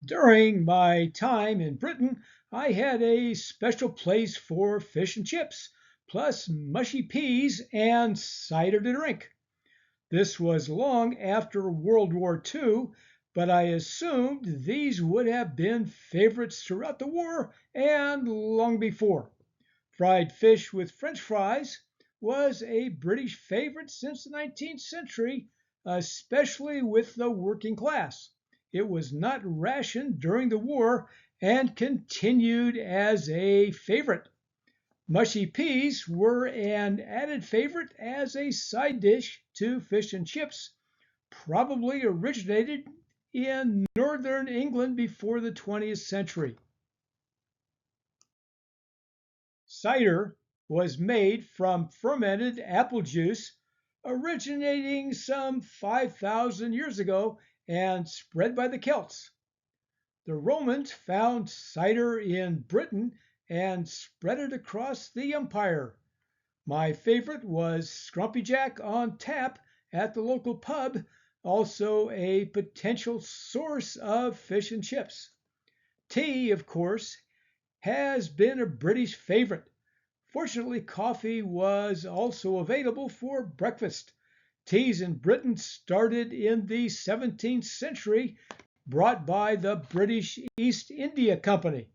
During my time in Britain, I had a special place for fish and chips, plus mushy peas and cider to drink. This was long after World War II, but I assumed these would have been favorites throughout the war and long before. Fried fish with French fries was a British favorite since the 19th century, especially with the working class. It was not rationed during the war and continued as a favorite. Mushy peas were an added favorite as a side dish to fish and chips, probably originated in northern England before the 20th century. Cider was made from fermented apple juice, originating some 5,000 years ago and spread by the Celts. The Romans found cider in Britain and spread it across the empire. My favorite was Scrumpy Jack on tap at the local pub, also a potential source of fish and chips. Tea, of course, has been a British favorite. Fortunately, coffee was also available for breakfast. Teas in Britain started in the 17th century, brought by the British East India Company.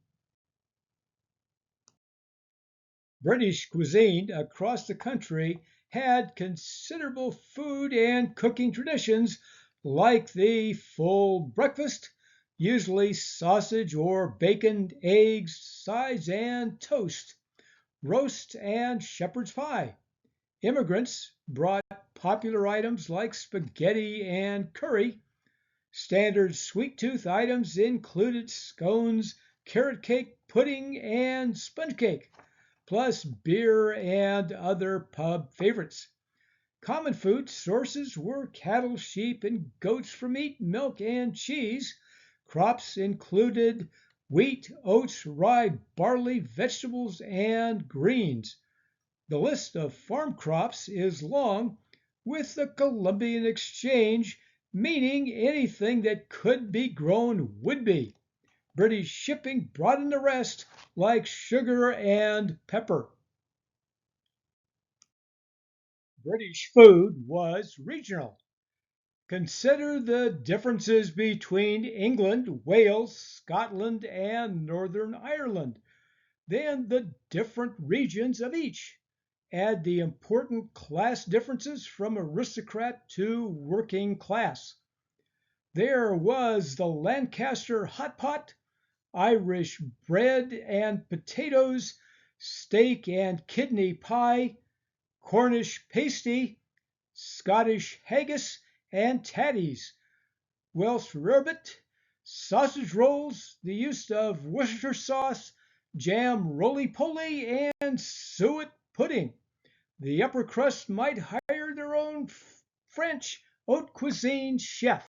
British cuisine across the country had considerable food and cooking traditions, like the full breakfast, usually sausage or bacon, eggs, sides, and toast, roast, and shepherd's pie. Immigrants brought popular items like spaghetti and curry. Standard sweet tooth items included scones, carrot cake, pudding, and sponge cake, plus beer and other pub favorites. Common food sources were cattle, sheep, and goats for meat, milk, and cheese. Crops included wheat, oats, rye, barley, vegetables, and greens. The list of farm crops is long, with the Columbian Exchange meaning anything that could be grown would be. British shipping brought in the rest, like sugar and pepper. British food was regional. Consider the differences between England, Wales, Scotland, and Northern Ireland, then the different regions of each. Add the important class differences from aristocrat to working class. There was the Lancaster hot pot, Irish bread and potatoes, steak and kidney pie, Cornish pasty, Scottish haggis and tatties, Welsh rarebit, sausage rolls, the use of Worcestershire sauce, jam roly-poly, and suet pudding. The upper crust might hire their own French haute cuisine chef.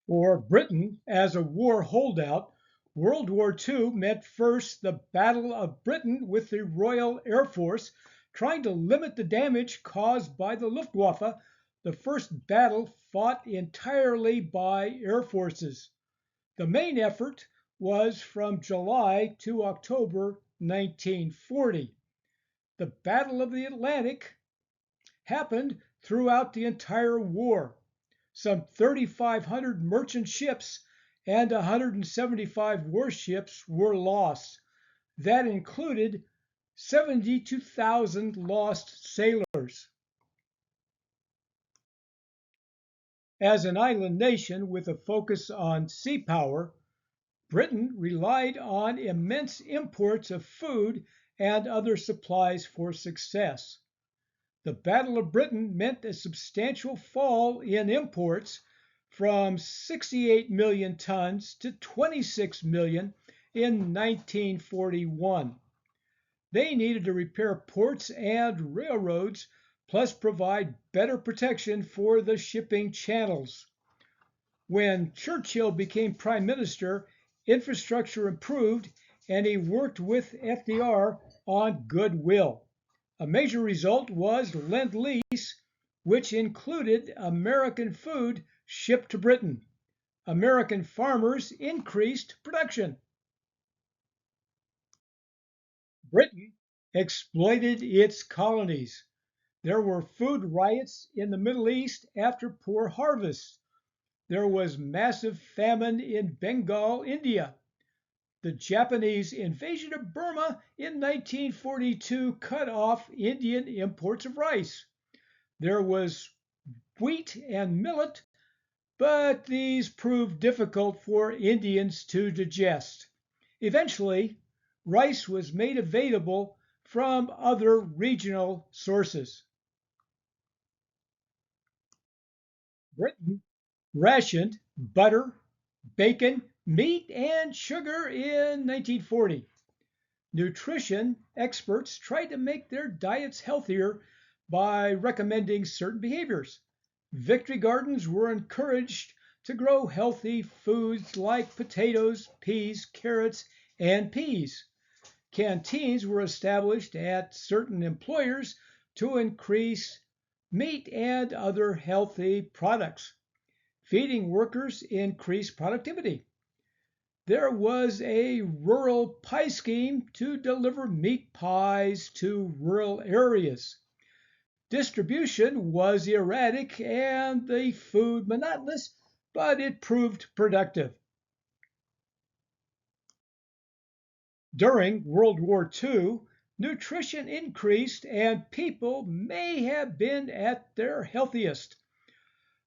For Britain, as a war holdout, World War II meant first the Battle of Britain with the Royal Air Force trying to limit the damage caused by the Luftwaffe, the first battle fought entirely by air forces. The main effort was from July to October 1940. The Battle of the Atlantic happened throughout the entire war. Some 3,500 merchant ships and 175 warships were lost. That included 72,000 lost sailors. As an island nation with a focus on sea power, Britain relied on immense imports of food and other supplies for success. The Battle of Britain meant a substantial fall in imports from 68 million tons to 26 million in 1941. They needed to repair ports and railroads, plus provide better protection for the shipping channels. When Churchill became prime minister, infrastructure improved and he worked with FDR on goodwill. A major result was Lend-Lease, which included American food shipped to Britain. American farmers increased production. Britain exploited its colonies. There were food riots in the Middle East after poor harvests. There was massive famine in Bengal, India. The Japanese invasion of Burma in 1942 cut off Indian imports of rice. There was wheat and millet, but these proved difficult for Indians to digest. Eventually, rice was made available from other regional sources. Britain rationed butter, bacon, meat, and sugar in 1940. Nutrition experts tried to make their diets healthier by recommending certain behaviors. Victory gardens were encouraged to grow healthy foods like potatoes, peas, carrots, and peas. Canteens were established at certain employers to increase meat and other healthy products. Feeding workers increased productivity. There was a rural pie scheme to deliver meat pies to rural areas. Distribution was erratic and the food monotonous, but it proved productive. During World War II, nutrition increased and people may have been at their healthiest.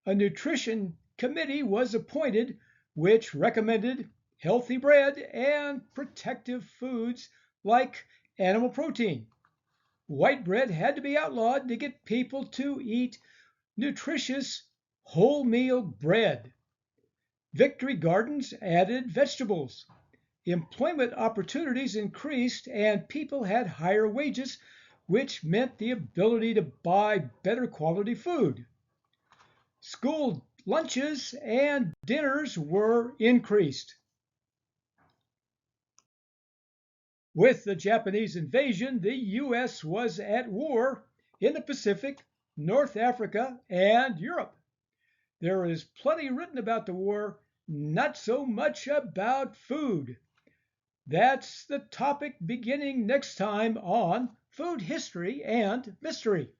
A nutrition committee was appointed which recommended healthy bread and protective foods like animal protein. White bread had to be outlawed to get people to eat nutritious wholemeal bread. Victory gardens added vegetables. Employment opportunities increased and people had higher wages, which meant the ability to buy better quality food. School lunches and dinners were increased. With the Japanese invasion, the U.S. was at war in the Pacific, North Africa, and Europe. There is plenty written about the war, not so much about food. That's the topic beginning next time on Food History and Mystery.